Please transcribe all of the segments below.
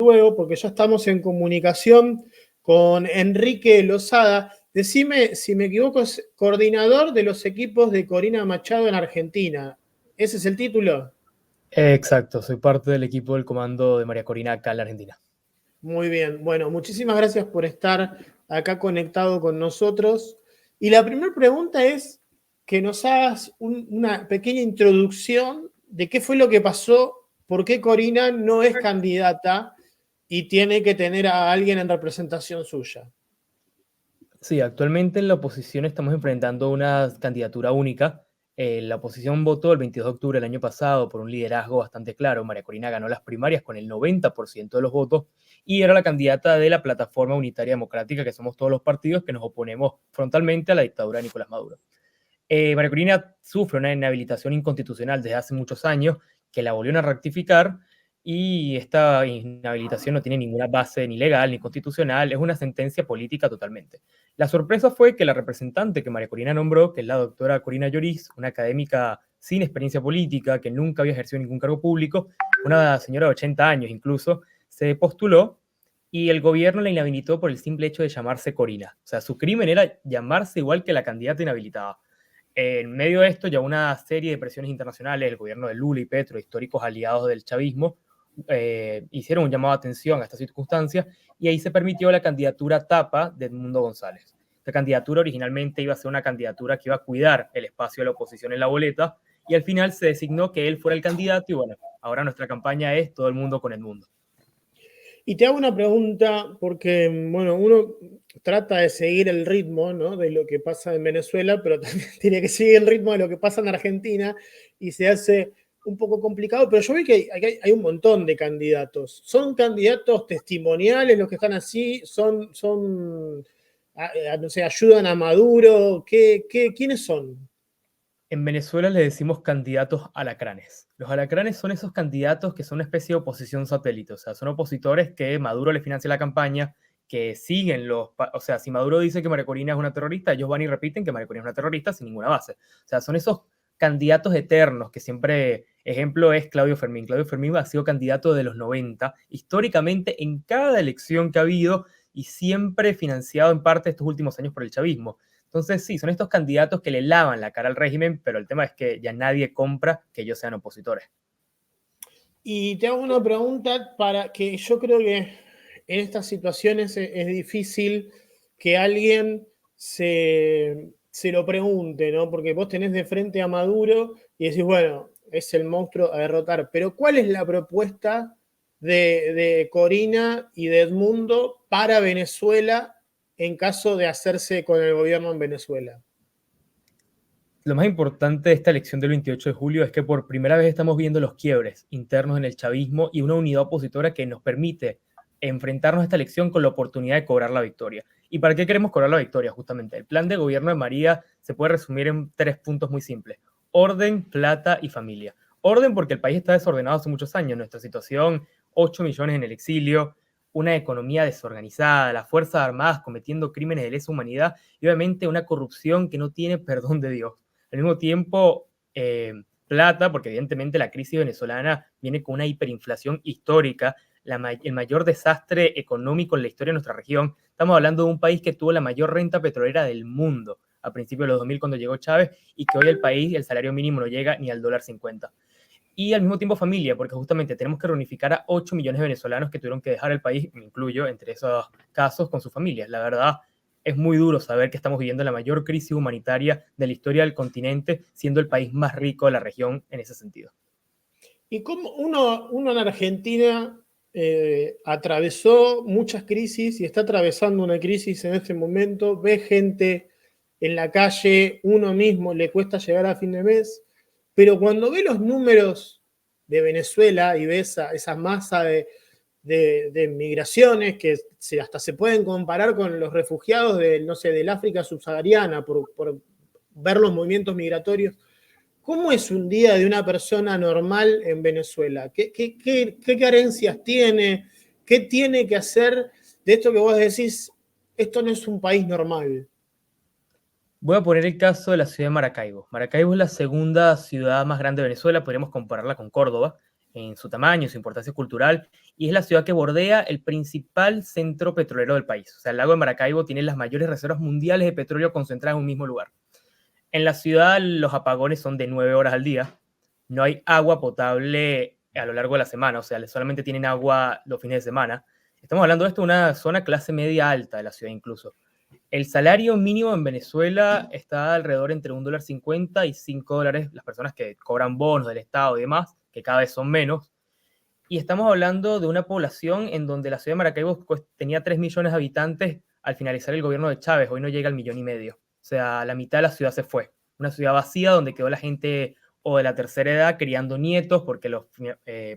luego, porque ya estamos en comunicación con Enrique Lozada. Decime si me equivoco, es coordinador de los equipos de Corina Machado en Argentina. ¿Ese es el título? Exacto, soy parte del equipo del comando de María Corina acá en la Argentina. Muy bien. Bueno, muchísimas gracias por estar acá conectado con nosotros. Y la primera pregunta es que nos hagas una pequeña introducción de qué fue lo que pasó, por qué Corina no es candidata y tiene que tener a alguien en representación suya. Sí, actualmente en la oposición estamos enfrentando una candidatura única. La oposición votó el 22 de octubre del año pasado por un liderazgo bastante claro. María Corina ganó las primarias con el 90% de los votos y era la candidata de la Plataforma Unitaria Democrática, que somos todos los partidos que nos oponemos frontalmente a la dictadura de Nicolás Maduro. María Corina sufre una inhabilitación inconstitucional desde hace muchos años que la volvieron a rectificar y esta inhabilitación no tiene ninguna base ni legal ni constitucional, es una sentencia política totalmente. La sorpresa fue que la representante que María Corina nombró, que es la doctora Corina Lloris, una académica sin experiencia política, que nunca había ejercido ningún cargo público, una señora de 80 años incluso, se postuló y el gobierno la inhabilitó por el simple hecho de llamarse Corina. O sea, su crimen era llamarse igual que la candidata inhabilitada. En medio de esto, ya una serie de presiones internacionales, el gobierno de Lula y Petro, históricos aliados del chavismo, hicieron un llamado de atención a estas circunstancias y ahí se permitió la candidatura tapa de Edmundo González. Esta candidatura originalmente iba a ser una candidatura que iba a cuidar el espacio de la oposición en la boleta y al final se designó que él fuera el candidato y bueno, ahora nuestra campaña es todo el mundo con Edmundo. Y te hago una pregunta porque, bueno, uno trata de seguir el ritmo, ¿no?, de lo que pasa en Venezuela, pero también tiene que seguir el ritmo de lo que pasa en Argentina y se hace un poco complicado, pero yo vi que hay un montón de candidatos. ¿Son candidatos testimoniales los que están así? No sé, ayudan a Maduro? ¿Quiénes son? En Venezuela le decimos candidatos alacranes. Los alacranes son esos candidatos que son una especie de oposición satélite, o sea, son opositores que Maduro le financia la campaña, que siguen o sea, si Maduro dice que María Corina es una terrorista, ellos van y repiten que María Corina es una terrorista sin ninguna base. O sea, son esos candidatos eternos que siempre, ejemplo es Claudio Fermín. Claudio Fermín ha sido candidato de los 90, históricamente en cada elección que ha habido y siempre financiado en parte estos últimos años por el chavismo. Entonces, sí, son estos candidatos que le lavan la cara al régimen, pero el tema es que ya nadie compra que ellos sean opositores. Y te hago una pregunta para que yo creo que en estas situaciones es difícil que alguien se lo pregunte, ¿no? Porque vos tenés de frente a Maduro y decís, bueno, es el monstruo a derrotar, pero ¿cuál es la propuesta de Corina y de Edmundo para Venezuela en caso de hacerse con el gobierno en Venezuela? Lo más importante de esta elección del 28 de julio es que por primera vez estamos viendo los quiebres internos en el chavismo y una unidad opositora que nos permite enfrentarnos a esta elección con la oportunidad de cobrar la victoria. ¿Y para qué queremos cobrar la victoria? Justamente, el plan de gobierno de María se puede resumir en 3 puntos muy simples: orden, plata y familia. Orden porque el país está desordenado hace muchos años, nuestra situación, 8 millones en el exilio, una economía desorganizada, las Fuerzas Armadas cometiendo crímenes de lesa humanidad y obviamente una corrupción que no tiene perdón de Dios. Al mismo tiempo, plata, porque evidentemente la crisis venezolana viene con una hiperinflación histórica, el mayor desastre económico en la historia de nuestra región. Estamos hablando de un país que tuvo la mayor renta petrolera del mundo a principios de los 2000 cuando llegó Chávez y que hoy el país, el salario mínimo no llega ni al $1.50. Y al mismo tiempo familia, porque justamente tenemos que reunificar a 8 millones de venezolanos que tuvieron que dejar el país, me incluyo entre esos casos, con sus familias. La verdad, es muy duro saber que estamos viviendo la mayor crisis humanitaria de la historia del continente, siendo el país más rico de la región en ese sentido. Y como uno en Argentina atravesó muchas crisis y está atravesando una crisis en este momento, ve gente en la calle, uno mismo le cuesta llegar a fin de mes, pero cuando ve los números de Venezuela y ve esa masa de migraciones que hasta se pueden comparar con los refugiados no sé, del África subsahariana por ver los movimientos migratorios. ¿Cómo es un día de una persona normal en Venezuela? ¿Qué carencias tiene? ¿Qué tiene que hacer de esto que vos decís, esto no es un país normal? Voy a poner el caso de la ciudad de Maracaibo. Maracaibo es la segunda ciudad más grande de Venezuela, podríamos compararla con Córdoba. en su tamaño, su importancia cultural, y es la ciudad que bordea el principal centro petrolero del país. O sea, el lago de Maracaibo tiene las mayores reservas mundiales de petróleo concentradas en un mismo lugar. En la ciudad los apagones son de 9 horas al día. No hay agua potable a lo largo de la semana, o sea, solamente tienen agua los fines de semana. Estamos hablando de esto de una zona clase media alta de la ciudad incluso. El salario mínimo en Venezuela está alrededor entre $1.50 y $5 las personas que cobran bonos del Estado y demás, que cada vez son menos. Y estamos hablando de una población en donde la ciudad de Maracaibo tenía 3 millones de habitantes al finalizar el gobierno de Chávez, hoy no llega al 1,5 millones. O sea, la mitad de la ciudad se fue. Una ciudad vacía donde quedó la gente o de la tercera edad criando nietos porque los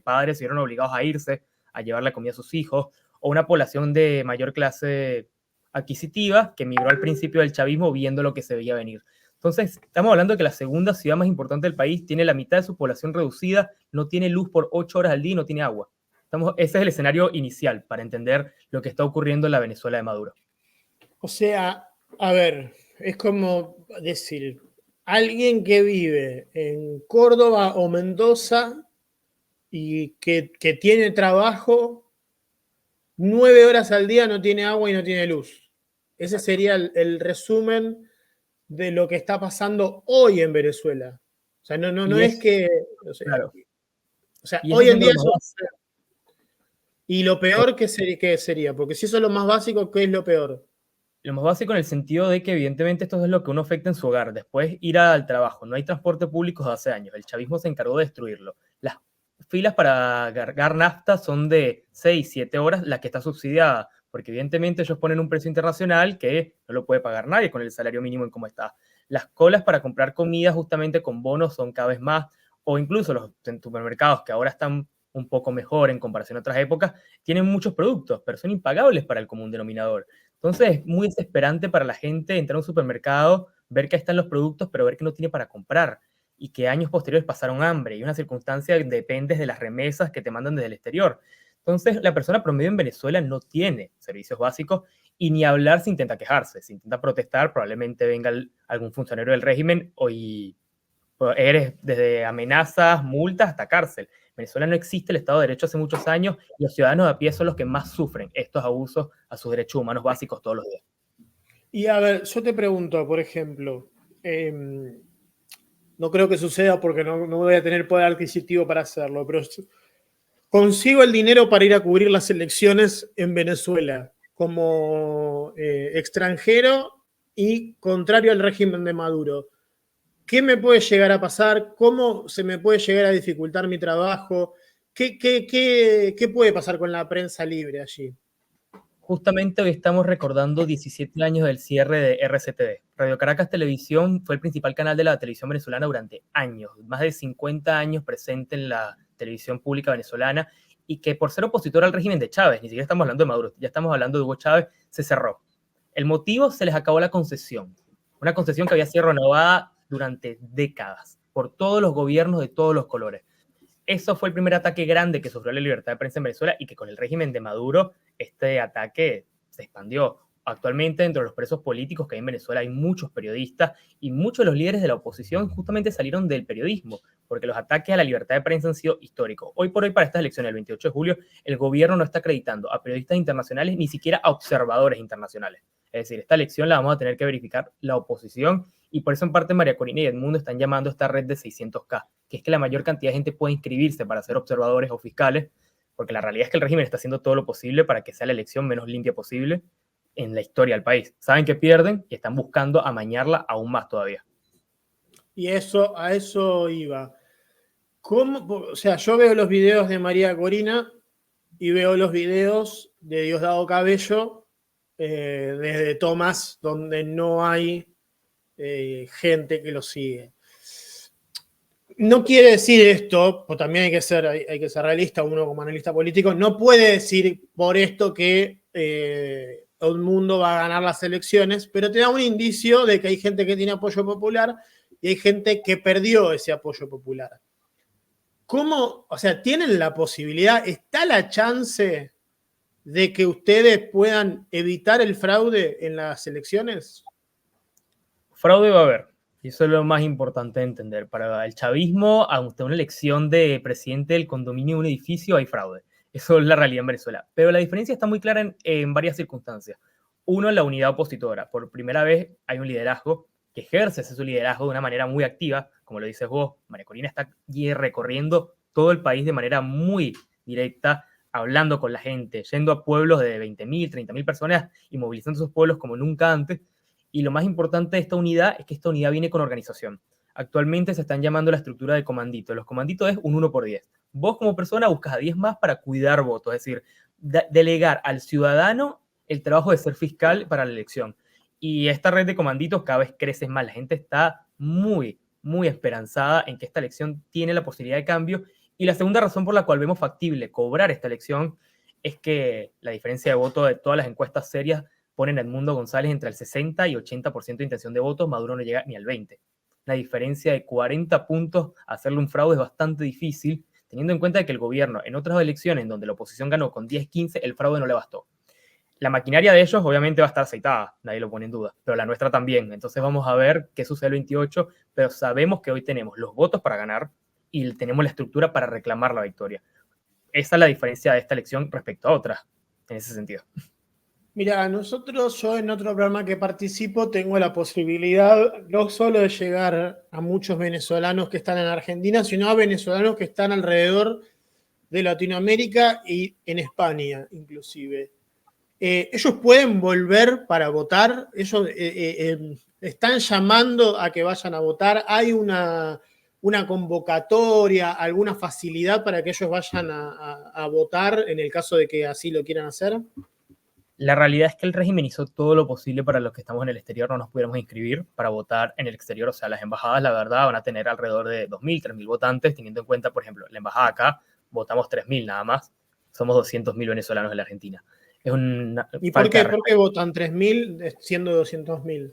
padres se vieron obligados a irse a llevar la comida a sus hijos, o una población de mayor clase adquisitiva que migró al principio del chavismo viendo lo que se veía venir. Entonces, estamos hablando de que la segunda ciudad más importante del país tiene la mitad de su población reducida, no tiene luz por 8 horas al día y no tiene agua. Ese es el escenario inicial para entender lo que está ocurriendo en la Venezuela de Maduro. O sea, a ver, es como decir, alguien que vive en Córdoba o Mendoza y que tiene trabajo, 9 horas al día no tiene agua y no tiene luz. Ese sería el resumen de lo que está pasando hoy en Venezuela. O sea, no es que. Claro. O sea, Y eso hoy en siendo día lo más eso. básico. Y lo peor, ¿qué sería? Porque si eso es lo más básico, ¿qué es lo peor? Lo más básico en el sentido de que evidentemente esto es lo que uno afecta en su hogar. Después ir al trabajo. No hay transporte público desde hace años. El chavismo se encargó de destruirlo. Las filas para cargar nafta son de 6, 7 horas, la que está subsidiada, porque evidentemente ellos ponen un precio internacional que no lo puede pagar nadie con el salario mínimo en cómo está. Las colas para comprar comida justamente con bonos son cada vez más, o incluso los supermercados que ahora están un poco mejor en comparación a otras épocas, tienen muchos productos, pero son impagables para el común denominador. Entonces es muy desesperante para la gente entrar a un supermercado, ver que ahí están los productos, pero ver que no tiene para comprar y que años posteriores pasaron hambre y una circunstancia que depende de las remesas que te mandan desde el exterior. Entonces la persona promedio en Venezuela no tiene servicios básicos y ni hablar se intenta quejarse, se intenta protestar, probablemente venga algún funcionario del régimen y eres desde amenazas, multas hasta cárcel. En Venezuela no existe el Estado de Derecho hace muchos años y los ciudadanos de a pie son los que más sufren estos abusos a sus derechos humanos básicos todos los días. Y a ver, yo te pregunto, por ejemplo, no creo que suceda porque no voy a tener poder adquisitivo para hacerlo, pero consigo el dinero para ir a cubrir las elecciones en Venezuela como extranjero y contrario al régimen de Maduro. ¿Qué me puede llegar a pasar? ¿Cómo se me puede llegar a dificultar mi trabajo? ¿Qué puede pasar con la prensa libre allí? Justamente hoy estamos recordando 17 años del cierre de RCTV. Radio Caracas Televisión fue el principal canal de la televisión venezolana durante años, más de 50 años presente en la televisión pública venezolana y que por ser opositor al régimen de Chávez, ni siquiera estamos hablando de Maduro, ya estamos hablando de Hugo Chávez, se cerró. El motivo, se les acabó la concesión, una concesión que había sido renovada durante décadas por todos los gobiernos de todos los colores. Eso fue el primer ataque grande que sufrió la libertad de prensa en Venezuela y que con el régimen de Maduro este ataque se expandió. Actualmente, dentro de los presos políticos que hay en Venezuela, hay muchos periodistas y muchos de los líderes de la oposición justamente salieron del periodismo, porque los ataques a la libertad de prensa han sido históricos. Hoy por hoy, para estas elecciones, el 28 de julio, el gobierno no está acreditando a periodistas internacionales ni siquiera a observadores internacionales. Es decir, esta elección la vamos a tener que verificar la oposición y por eso en parte María Corina y Edmundo están llamando a esta red de 600K, que es que la mayor cantidad de gente pueda inscribirse para ser observadores o fiscales, porque la realidad es que el régimen está haciendo todo lo posible para que sea la elección menos limpia posible en la historia del país. Saben que pierden y están buscando amañarla aún más todavía. Y a eso iba. O sea, yo veo los videos de María Corina y veo los videos de Diosdado Cabello desde Tomás, donde no hay gente que lo sigue. No quiere decir esto, pues también hay que ser realista, uno como analista político, no puede decir por esto que todo el mundo va a ganar las elecciones, pero te da un indicio de que hay gente que tiene apoyo popular y hay gente que perdió ese apoyo popular. ¿Cómo? O sea, ¿tienen la posibilidad, está la chance de que ustedes puedan evitar el fraude en las elecciones? Fraude va a haber. Y eso es lo más importante de entender. Para el chavismo, ante una elección de presidente del condominio de un edificio, hay fraude. Eso es la realidad en Venezuela. Pero la diferencia está muy clara en varias circunstancias. Uno, la unidad opositora. Por primera vez hay un liderazgo que ejerce ese liderazgo de una manera muy activa. Como lo dices vos, María Corina está recorriendo todo el país de manera muy directa, hablando con la gente, yendo a pueblos de 20.000, 30.000 personas y movilizando esos pueblos como nunca antes. Y lo más importante de esta unidad es que esta unidad viene con organización. Actualmente se están llamando la estructura de comandito. Los comanditos es un 1 por 10. Vos como persona buscas a 10 más para cuidar votos, es decir, delegar al ciudadano el trabajo de ser fiscal para la elección. Y esta red de comanditos cada vez crece más. La gente está muy, muy esperanzada en que esta elección tiene la posibilidad de cambio. Y la segunda razón por la cual vemos factible cobrar esta elección es que la diferencia de voto de todas las encuestas serias ponen a Edmundo González entre el 60 y 80% de intención de votos, Maduro no llega ni al 20%. La diferencia de 40 puntos, hacerle un fraude es bastante difícil, teniendo en cuenta que el gobierno, en otras elecciones donde la oposición ganó con 10-15, el fraude no le bastó. La maquinaria de ellos obviamente va a estar aceitada, nadie lo pone en duda, pero la nuestra también. Entonces vamos a ver qué sucede el 28, pero sabemos que hoy tenemos los votos para ganar y tenemos la estructura para reclamar la victoria. Esa es la diferencia de esta elección respecto a otras, en ese sentido. Mira, yo en otro programa que participo tengo la posibilidad no solo de llegar a muchos venezolanos que están en Argentina, sino a venezolanos que están alrededor de Latinoamérica y en España, inclusive. Ellos pueden volver para votar, ellos están llamando a que vayan a votar, hay una convocatoria, alguna facilidad para que ellos vayan a votar en el caso de que así lo quieran hacer. La realidad es que el régimen hizo todo lo posible para los que estamos en el exterior no nos pudiéramos inscribir para votar en el exterior. O sea, las embajadas, la verdad, van a tener alrededor de 2.000, 3.000 votantes, teniendo en cuenta, por ejemplo, la embajada acá, votamos 3.000 nada más. Somos 200.000 venezolanos en la Argentina. Es una ¿Y falta por qué votan 3.000 siendo 200.000?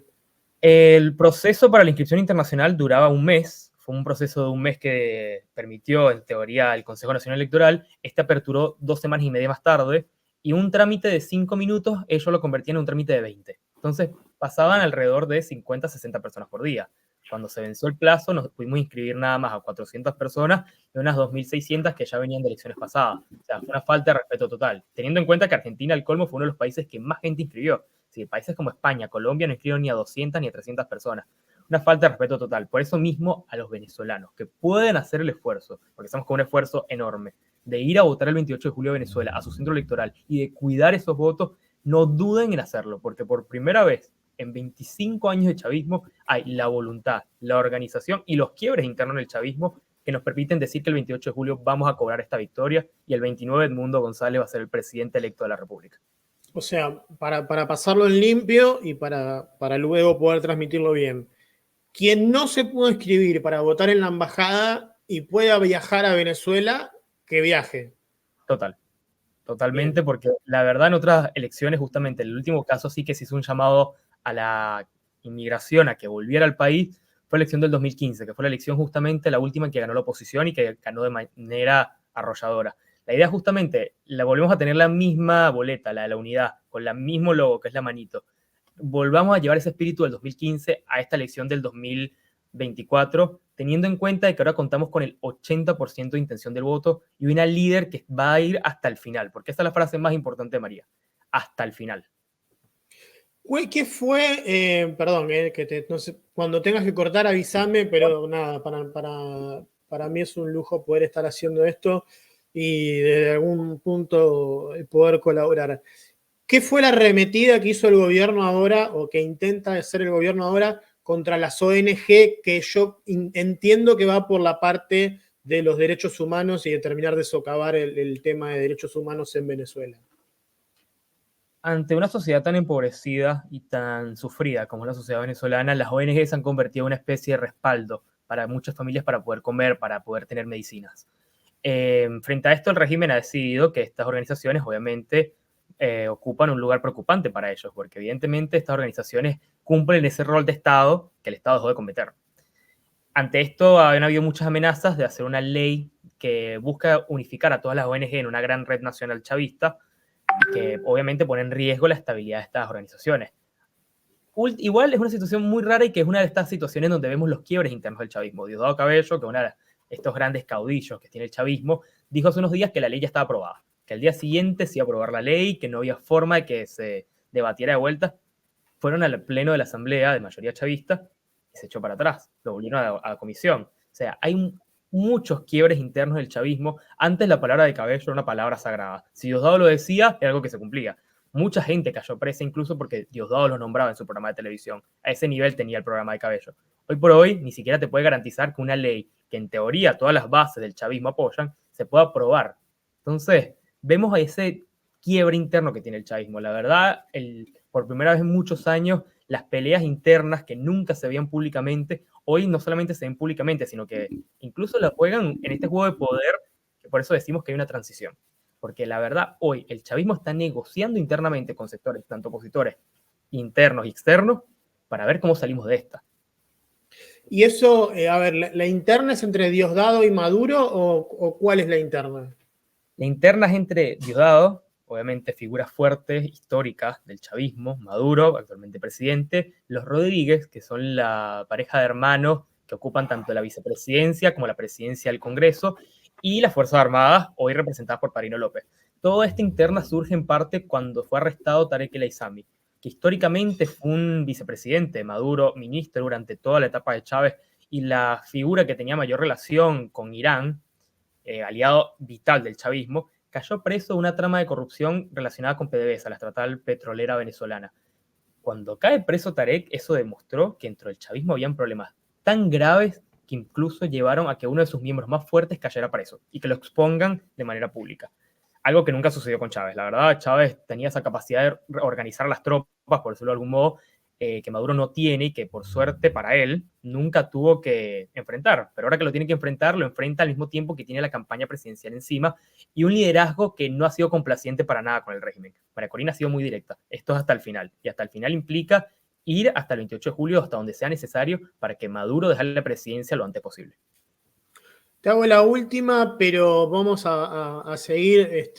El proceso para la inscripción internacional duraba un mes. Fue un proceso de un mes que permitió, en teoría, el Consejo Nacional Electoral. Este aperturó 2 semanas y media más tarde y un trámite de 5 minutos, ellos lo convertían en un trámite de 20. Entonces, pasaban alrededor de 50, 60 personas por día. Cuando se venció el plazo, nos pudimos inscribir nada más a 400 personas y unas 2.600 que ya venían de elecciones pasadas. O sea, fue una falta de respeto total. Teniendo en cuenta que Argentina, al colmo, fue uno de los países que más gente inscribió. Sí, países como España, Colombia no inscribieron ni a 200 ni a 300 personas. Una falta de respeto total. Por eso mismo a los venezolanos que pueden hacer el esfuerzo, porque estamos con un esfuerzo enorme, de ir a votar el 28 de julio a Venezuela, a su centro electoral y de cuidar esos votos, no duden en hacerlo, porque por primera vez en 25 años de chavismo hay la voluntad, la organización y los quiebres internos del chavismo que nos permiten decir que el 28 de julio vamos a cobrar esta victoria y el 29 Edmundo González va a ser el presidente electo de la República. O sea, para pasarlo en limpio y para luego poder transmitirlo bien. Quien no se pudo inscribir para votar en la embajada y pueda viajar a Venezuela, que viaje. Total. Totalmente, Bien. porque la verdad en otras elecciones, justamente en el último caso sí que se hizo un llamado a la inmigración a que volviera al país, fue la elección del 2015, que fue la elección justamente la última en que ganó la oposición y que ganó de manera arrolladora. La idea justamente, la volvemos a tener la misma boleta, la de la unidad, con el mismo logo, que es la manito. Volvamos a llevar ese espíritu del 2015 a esta elección del 2024, teniendo en cuenta de que ahora contamos con el 80% de intención del voto y una líder que va a ir hasta el final, porque esta es la frase más importante de María, hasta el final. ¿Qué fue? Perdón, no sé, cuando tengas que cortar avísame, pero nada, para mí es un lujo poder estar haciendo esto y desde algún punto poder colaborar. ¿Qué fue la arremetida que hizo el gobierno ahora o que intenta hacer el gobierno ahora contra las ONG que yo entiendo que va por la parte de los derechos humanos y de terminar de socavar el tema de derechos humanos en Venezuela? Ante una sociedad tan empobrecida y tan sufrida como la sociedad venezolana, las ONG se han convertido en una especie de respaldo para muchas familias para poder comer, para poder tener medicinas. Frente a esto, el régimen ha decidido que estas organizaciones, obviamente, ocupan un lugar preocupante para ellos, porque evidentemente estas organizaciones cumplen ese rol de Estado que el Estado dejó de cometer. Ante esto, han habido muchas amenazas de hacer una ley que busca unificar a todas las ONG en una gran red nacional chavista, que obviamente pone en riesgo la estabilidad de estas organizaciones. igual es una situación muy rara y que es una de estas situaciones donde vemos los quiebres internos del chavismo. Diosdado Cabello, que es uno de estos grandes caudillos que tiene el chavismo, dijo hace unos días que la ley ya estaba aprobada, que al día siguiente se iba a aprobar la ley, que no había forma de que se debatiera de vuelta. Fueron al pleno de la asamblea de mayoría chavista y se echó para atrás, lo volvieron a la comisión. O sea, hay muchos quiebres internos del chavismo. Antes la palabra de Cabello era una palabra sagrada. Si Diosdado lo decía, era algo que se cumplía. Mucha gente cayó presa incluso porque Diosdado los nombraba en su programa de televisión. A ese nivel tenía el programa de Cabello. Hoy por hoy ni siquiera te puede garantizar que una ley que en teoría todas las bases del chavismo apoyan, se pueda aprobar. Entonces, vemos a ese quiebre interno que tiene el chavismo. La verdad, por primera vez en muchos años, las peleas internas que nunca se veían públicamente, hoy no solamente se ven públicamente, sino que incluso la juegan en este juego de poder, que por eso decimos que hay una transición. Porque la verdad, hoy el chavismo está negociando internamente con sectores, tanto opositores internos y externos, para ver cómo salimos de esta. Y eso, a ver, ¿la interna es entre Diosdado y Maduro o cuál es la interna? La interna es entre Diosdado, obviamente figuras fuertes, históricas del chavismo, Maduro, actualmente presidente, los Rodríguez, que son la pareja de hermanos que ocupan tanto la vicepresidencia como la presidencia del Congreso, y las Fuerzas Armadas, hoy representadas por Parino López. Toda esta interna surge en parte cuando fue arrestado Tarek El Aissami, que históricamente fue un vicepresidente, Maduro, ministro durante toda la etapa de Chávez, y la figura que tenía mayor relación con Irán, aliado vital del chavismo, cayó preso de una trama de corrupción relacionada con PDVSA, la estatal petrolera venezolana. Cuando cae preso Tarek, eso demostró que dentro del chavismo habían problemas tan graves que incluso llevaron a que uno de sus miembros más fuertes cayera preso y que lo expongan de manera pública. Algo que nunca sucedió con Chávez. La verdad, Chávez tenía esa capacidad de organizar las tropas, por decirlo de algún modo, que Maduro no tiene y que por suerte para él nunca tuvo que enfrentar. Pero ahora que lo tiene que enfrentar, lo enfrenta al mismo tiempo que tiene la campaña presidencial encima y un liderazgo que no ha sido complaciente para nada con el régimen. María Corina ha sido muy directa. Esto es hasta el final. Y hasta el final implica ir hasta el 28 de julio, hasta donde sea necesario, para que Maduro deje la presidencia lo antes posible. Te hago la última, pero vamos a seguir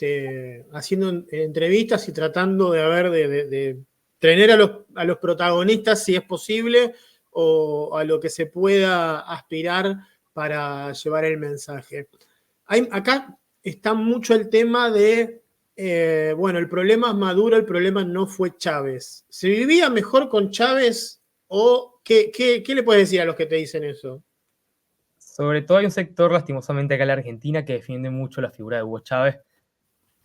haciendo entrevistas y tratando de tener a los protagonistas, si es posible, o a lo que se pueda aspirar para llevar el mensaje. Acá está mucho el tema de, bueno, el problema es Maduro, el problema no fue Chávez. ¿Se vivía mejor con Chávez o qué le puedes decir a los que te dicen eso? Sobre todo hay un sector, lastimosamente, acá en la Argentina que defiende mucho la figura de Hugo Chávez.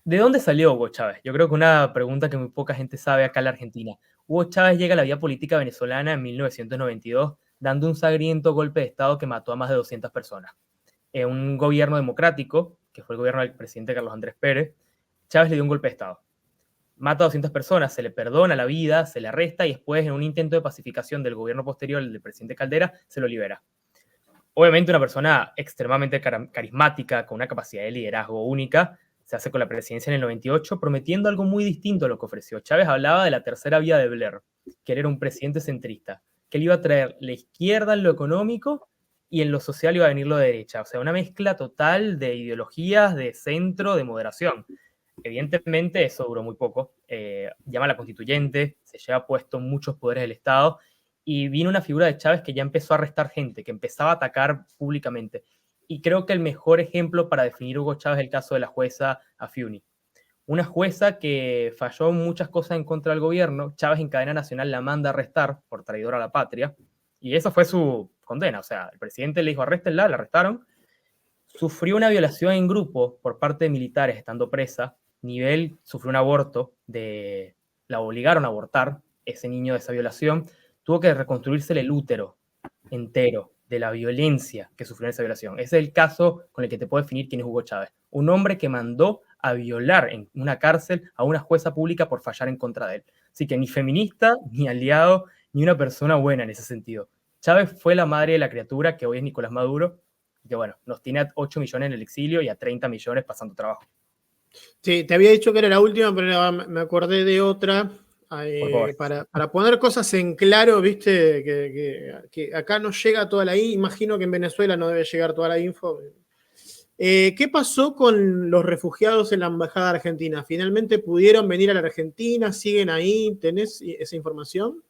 ¿De dónde salió Hugo Chávez? Yo creo que una pregunta que muy poca gente sabe acá en la Argentina. Hugo Chávez llega a la vida política venezolana en 1992, dando un sangriento golpe de Estado que mató a más de 200 personas. En un gobierno democrático, que fue el gobierno del presidente Carlos Andrés Pérez, Chávez le dio un golpe de Estado. Mata a 200 personas, se le perdona la vida, se le arresta y después, en un intento de pacificación del gobierno posterior, el del presidente Caldera, se lo libera. Obviamente una persona extremadamente carismática, con una capacidad de liderazgo única, se hace con la presidencia en el 98, prometiendo algo muy distinto a lo que ofreció. Chávez hablaba de la tercera vía de Blair, que él era un presidente centrista, que él iba a traer la izquierda en lo económico y en lo social iba a venir lo de derecha. O sea, una mezcla total de ideologías, de centro, de moderación. Evidentemente eso duró muy poco. Llama a la constituyente, se lleva puesto muchos poderes del Estado y vino una figura de Chávez que ya empezó a arrestar gente, que empezaba a atacar públicamente. Y creo que el mejor ejemplo para definir Hugo Chávez es el caso de la jueza Afiuni. Una jueza que falló muchas cosas en contra del gobierno. Chávez en cadena nacional la manda a arrestar por traidor a la patria. Y esa fue su condena. O sea, el presidente le dijo arréstenla, la arrestaron. Sufrió una violación en grupo por parte de militares estando presa. Nivel sufrió un aborto, la obligaron a abortar ese niño de esa violación. Tuvo que reconstruirse el útero entero de la violencia que sufrió en esa violación. Ese es el caso con el que te puedo definir quién es Hugo Chávez. Un hombre que mandó a violar en una cárcel a una jueza pública por fallar en contra de él. Así que ni feminista, ni aliado, ni una persona buena en ese sentido. Chávez fue la madre de la criatura que hoy es Nicolás Maduro, y que bueno, nos tiene a 8 millones en el exilio y a 30 millones pasando trabajo. Sí, te había dicho que era la última, pero me acordé de otra. Para poner cosas en claro, viste, que acá no llega toda la info, imagino que en Venezuela no debe llegar toda la info. ¿Qué pasó con los refugiados en la Embajada Argentina? ¿Finalmente pudieron venir a la Argentina? ¿Siguen ahí? ¿Tenés esa información?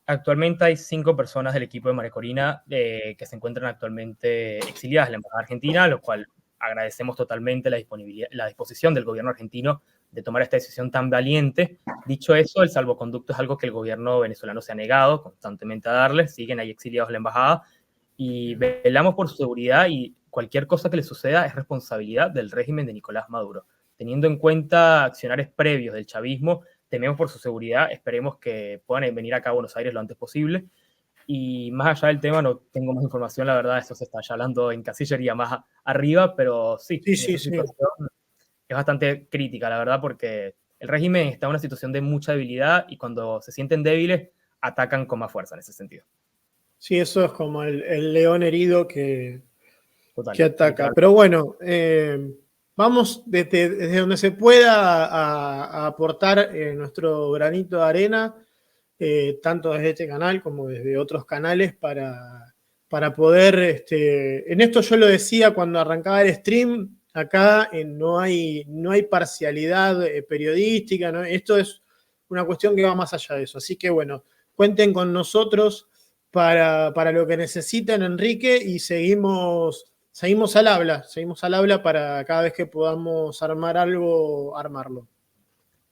Actualmente hay 5 personas del equipo de María Corina que se encuentran actualmente exiliadas en la Embajada Argentina, lo cual agradecemos totalmente la disposición del gobierno argentino de tomar esta decisión tan valiente. Dicho eso, el salvoconducto es algo que el gobierno venezolano se ha negado constantemente a darles, siguen ahí exiliados en la embajada y velamos por su seguridad, y cualquier cosa que les suceda es responsabilidad del régimen de Nicolás Maduro. Teniendo en cuenta accionarios previos del chavismo, tememos por su seguridad, esperemos que puedan venir acá a Buenos Aires lo antes posible. Y más allá del tema, no tengo más información, la verdad, eso se está ya hablando en Cancillería más arriba, pero sí, Sí, en sí, esa sí. situación es bastante crítica, la verdad, porque el régimen está en una situación de mucha debilidad y cuando se sienten débiles, atacan con más fuerza en ese sentido. Sí, eso es como el león herido Total, que ataca. literal. Pero bueno, vamos desde donde se pueda a aportar nuestro granito de arena, tanto desde este canal como desde otros canales, para poder, en esto yo lo decía cuando arrancaba el stream, acá no hay parcialidad periodística, ¿no? Esto es una cuestión que va más allá de eso. Así que bueno, cuenten con nosotros para lo que necesiten, Enrique, y seguimos al habla para cada vez que podamos armar algo, armarlo.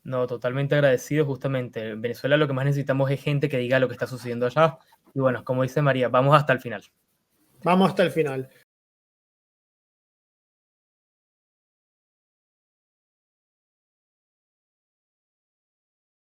No, totalmente agradecido, justamente. En Venezuela lo que más necesitamos es gente que diga lo que está sucediendo allá. Y bueno, como dice María, vamos hasta el final. Vamos hasta el final.